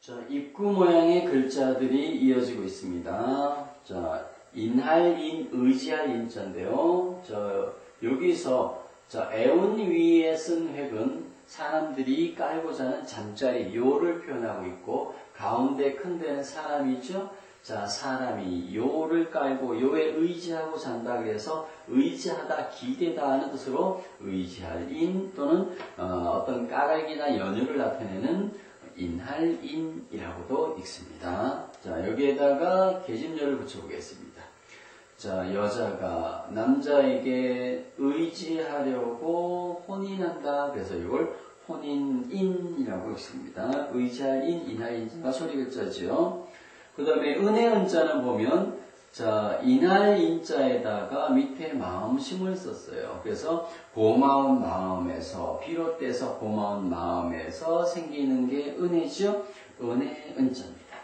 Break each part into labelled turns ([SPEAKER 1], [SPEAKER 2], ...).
[SPEAKER 1] 자, 입구 모양의 글자들이 이어지고 있습니다. 자, 인할 인, 의지할 인자인데요. 여기서 애운 위에 쓴 획은 사람들이 깔고 자는 잠자리 요를 표현하고 있고, 가운데 큰 데는 사람이죠. 자, 사람이 요를 깔고 요에 의지하고 잔다 그래서 의지하다, 기대다 하는 뜻으로 의지할 인 또는 어떤 까닭이나 연유를 나타내는 인할 인이라고도 읽습니다. 자, 여기에다가 계집녀를 붙여보겠습니다. 자, 여자가 남자에게 의지하려고 혼인한다. 그래서 이걸 혼인인이라고 읽습니다. 의지할 인, 인할 인자가 소리 글자지요. 그 다음에 은혜 은자는 보면 자, 인할 인자에다가 밑에 마음심을 썼어요. 그래서 고마운 마음에서 비롯돼서 고마운 마음에서 생기는 게 은혜죠. 은혜 은자입니다.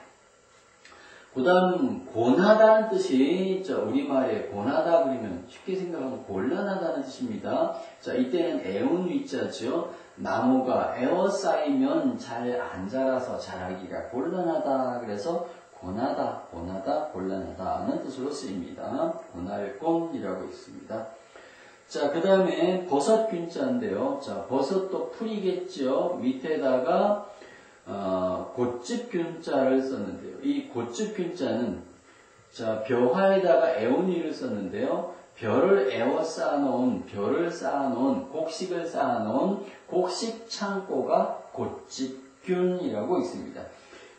[SPEAKER 1] 그 다음 고나다는 뜻이 우리말에 고나다 그러면 쉽게 생각하면 곤란하다는 뜻입니다. 자, 이때는 애운 위자죠. 나무가 에워싸이면 잘 안 자라서 자라기가 곤란하다. 그래서 고나다, 곤란하다 하는 뜻으로 쓰입니다. 고날곰이라고 있습니다. 자, 그 다음에 버섯 균자인데요. 자, 버섯도 풀이겠죠. 밑에다가 곶집 균자를 썼는데요. 이 곶집 균자는 자, 벼화에다가 애운이를 썼는데요. 벼를 애워 쌓아놓은, 곡식을 쌓아놓은 곡식 창고가 곶집균이라고 있습니다.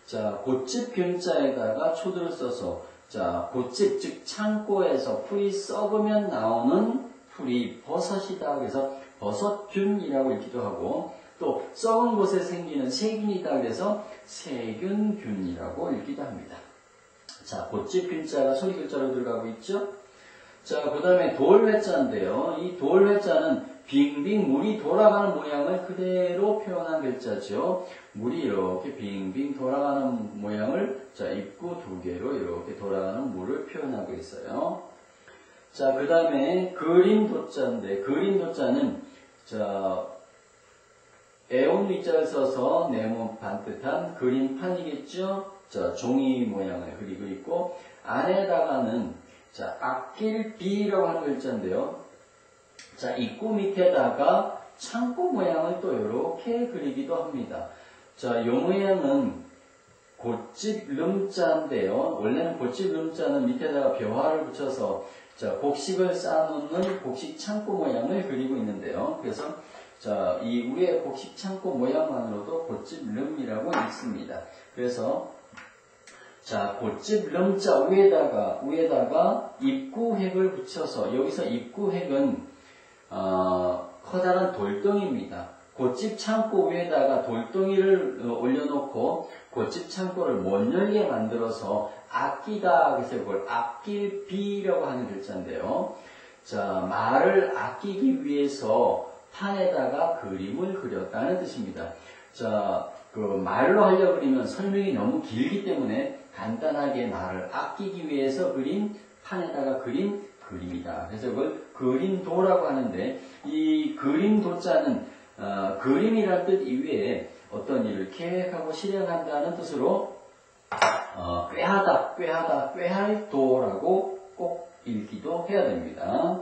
[SPEAKER 1] 자, 곶집 균자에다가 초들을 써서 자, 곶집 즉 창고에서 풀이 썩으면 나오는 풀이 버섯이다. 그래서 버섯균이라고 읽기도 하고 또 썩은 곳에 생기는 세균이다. 그래서 세균균이라고 읽기도 합니다. 자, 곶집 균자가 소리 글자로 들어가고 있죠. 자, 그 다음에 돌회자인데요. 이 돌회자는 빙빙 물이 돌아가는 모양을 그대로 표현한 글자죠. 물이 이렇게 빙빙 돌아가는 모양을 자, 입구 두 개로 이렇게 돌아가는 물을 표현하고 있어요. 자, 그 다음에 그림도자인데 그림도자는 자, 애온 위자를 써서 네모 반듯한 그림판이겠죠. 자, 종이 모양을 그리고 있고 안에다가는 자, 악길비라고 하는 글자인데요. 자, 입구 밑에다가 창고 모양을 또 이렇게 그리기도 합니다. 자, 요 모양은 곶집 름자인데요. 원래는 곶집 름자는 밑에다가 벼화를 붙여서 자, 곡식을 쌓아놓는 곡식 창고 모양을 그리고 있는데요. 그래서 자, 이 위에 곡식 창고 모양만으로도 곶집 름이라고 읽습니다. 그래서 자, 곶집 름자 위에다가 입구획을 붙여서 여기서 입구획은 커다란 돌덩이입니다. 곶집 창고 위에다가 돌덩이를 올려놓고 곶집 창고를 못 열게 만들어서 아끼다. 그래서 이걸 아낄비라고 하는 글자인데요. 자, 말을 아끼기 위해서 판에다가 그림을 그렸다는 뜻입니다. 자, 그 말로 하려고 그러면 설명이 너무 길기 때문에 간단하게 말을 아끼기 위해서 그린 판에다가 그린 그림이다. 그래서 그걸 그림도라고 하는데 이 그림도자는 그림이란 뜻 이외에 어떤 일을 계획하고 실행한다는 뜻으로 꾀할 도라고 꼭 읽기도 해야 됩니다.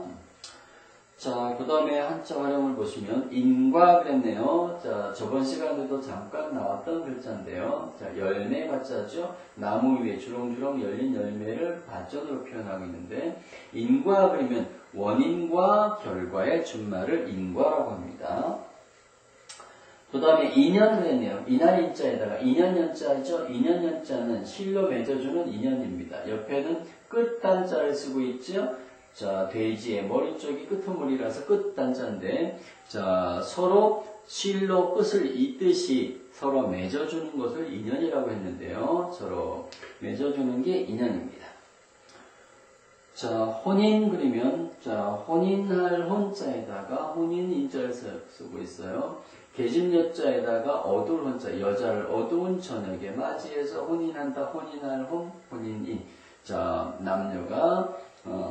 [SPEAKER 1] 자, 그 다음에 한자 활용을 보시면 인과 그랬네요. 자, 저번 시간에도 잠깐 나왔던 글자인데요. 자, 열매 받자죠. 나무 위에 주렁주렁 열린 열매를 받전으로 표현하고 있는데 인과 그러면 원인과 결과의 준말을 인과라고 합니다. 그 다음에 인연을 했네요. 인할 인자에다가 인연연자죠. 인연연자는 실로 맺어주는 인연입니다. 옆에는 끝단자를 쓰고 있죠. 자, 돼지의 머리 쪽이 끄트머리라서 끝단자인데, 자, 서로 실로 끝을 잇듯이 서로 맺어주는 것을 인연이라고 했는데요. 서로 맺어주는 게 인연입니다. 자, 혼인 그리면, 자, 혼인할 혼자에다가 혼인 인자를 쓰고 있어요. 계집여자에다가 어두울 혼자, 여자를 어두운 저녁에 맞이해서 혼인한다, 혼인할 혼, 혼인인. 자, 남녀가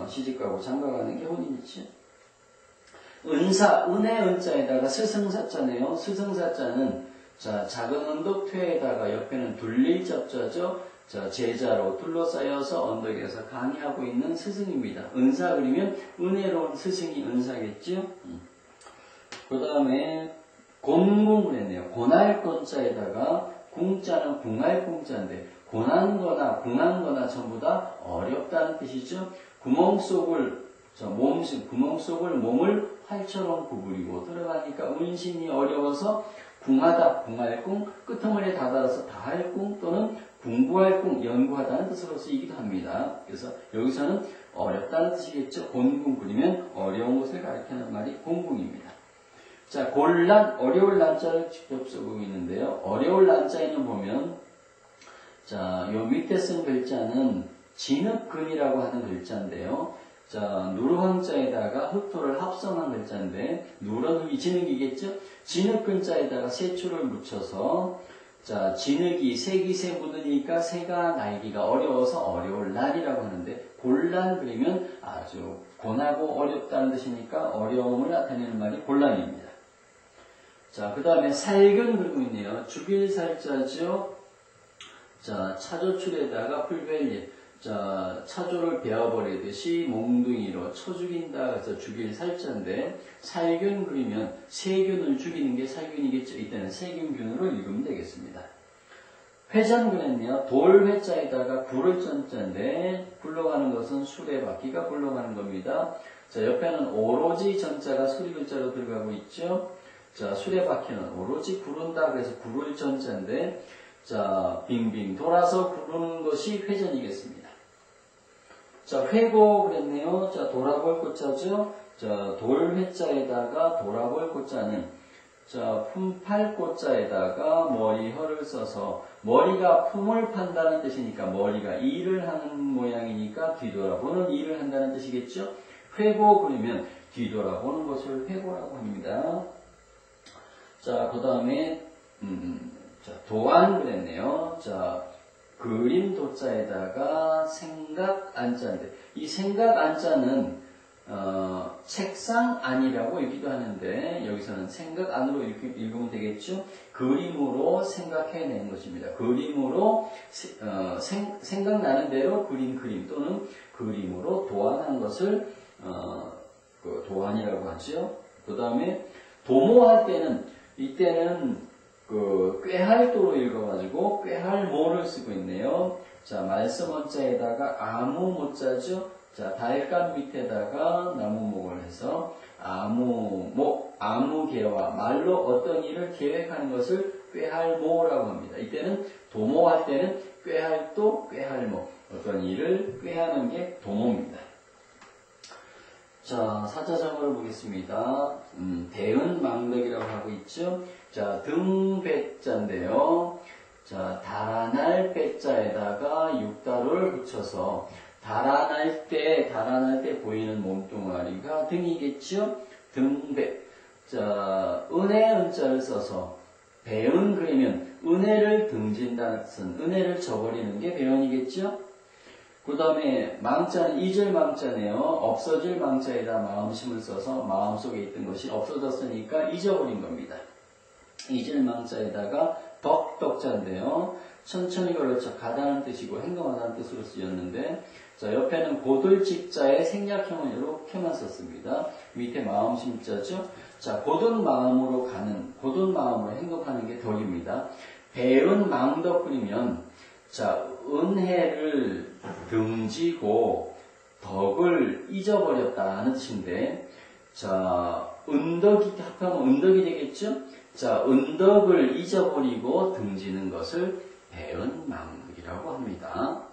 [SPEAKER 1] 시집가고 장가가는 게 혼인이지. 은사, 은혜 은자에다가 스승사자네요. 스승사자는 자, 작은 언덕 퇴에다가 옆에는 둘리 접자죠. 자, 제자로 둘러싸여서 언덕에서 강의하고 있는 스승입니다. 은사 그리면 은혜로운 스승이 은사겠죠. 그 다음에 곤궁을 했네요. 고날 건자에다가 궁자는 궁할 궁자인데 고난거나 궁한거나 전부 다 어렵다는 뜻이죠. 구멍 속을 몸을 활처럼 구부리고 들어가니까 운신이 어려워서 궁하다, 궁할궁, 끄트머리에 다다라서 다할궁 또는 궁구할궁, 연구하다는 뜻으로 쓰이기도 합니다. 그래서 여기서는 어렵다는 뜻이겠죠. 곤궁 그리면 어려운 것을 가리키는 말이 곤궁입니다. 자, 곤란, 어려울 난자를 직접 쓰고 있는데요. 어려울 난자에는 보면, 자, 요 밑에 쓴 글자는 진흙근이라고 하는 글자인데요. 자, 누르황자에다가 흑토를 합성한 글자인데, 누른 흙이 진흙이겠죠? 진흙근자에다가 세초를 묻혀서, 자, 진흙이 새기새 묻으니까 새가 날기가 어려워서 어려울 날이라고 하는데, 곤란 그리면 아주 고나고 어렵다는 뜻이니까 어려움을 나타내는 말이 곤란입니다. 자, 그 다음에 살근 그리고 있네요. 죽일 살자죠. 자, 차조출에다가 풀벨리. 자, 차조를 베어버리듯이 몽둥이로 쳐 죽인다. 그래서 죽일 살자인데, 살균 그리면 세균을 죽이는 게 살균이겠죠. 이때는 세균균으로 읽으면 되겠습니다. 회전 그랬네요. 돌회자에다가 굴을 전자인데, 굴러가는 것은 수레바퀴가 굴러가는 겁니다. 자, 옆에는 오로지 전자가 수리글자로 들어가고 있죠. 자, 수레바퀴는 오로지 구른다. 그래서 구를 전자인데, 자, 빙빙 돌아서 구르는 것이 회전이겠습니다. 자, 회고 그랬네요. 자, 돌아볼 꽃자죠. 자, 돌회자에다가 돌아볼 꽃자는, 자, 품팔 꽃자에다가 머리허를 써서, 머리가 품을 판다는 뜻이니까 머리가 일을 하는 모양이니까 뒤돌아보는 일을 한다는 뜻이겠죠. 회고 그러면 뒤돌아보는 것을 회고라고 합니다. 자, 그 다음에, 자, 도안 그랬네요. 자, 그림 도자에다가 생각 안자인데, 이 생각 안자는, 책상 안이라고 읽기도 하는데, 여기서는 생각 안으로 읽으면 되겠죠? 그림으로 생각해내는 것입니다. 그림으로, 생각나는 대로 그림 또는 그림으로 도안한 것을, 그 도안이라고 하죠. 그 다음에, 도모할 때는, 이때는 그 꾀할도로 읽어가지고 꾀할모를 쓰고 있네요. 자, 말씀 원자에다가 아무 모자죠. 자, 달감 밑에다가 나무목을 해서 아무개와 말로 어떤 일을 계획하는 것을 꾀할모라고 합니다. 이때는 도모할 때는 꾀할도, 꾀할모 어떤 일을 꾀하는 게 도모입니다. 자, 사자성어를 보겠습니다. 대은망덕이라고 하고 있죠. 자, 등배자인데요. 자, 달아날 배자에다가 육다로를 붙여서 달아날 때 보이는 몸뚱아리가 등이겠죠. 등배. 자, 은혜 은자를 써서 배은 그리면 은혜를 등진다는 뜻은 은혜를 저버리는 게 배은이겠죠. 그 다음에 망자는 잊을 망자네요. 없어질 망자에다 마음심을 써서 마음속에 있던 것이 없어졌으니까 잊어버린 겁니다. 잊을 망자에다가 덕덕자인데요. 천천히 걸어서 가다는 뜻이고 행동하다는 뜻으로 쓰였는데, 자, 옆에는 고들직자의 생략형을 이렇게만 썼습니다. 밑에 마음심자죠. 자, 고든 마음으로 행동하는 게 덕입니다. 배은 망덕 그리면, 자, 은혜를 등지고 덕을 잊어버렸다는 뜻인데, 자, 은덕이 합하면 은덕이 되겠죠? 자, 은덕을 잊어버리고 등지는 것을 배은망덕이라고 합니다.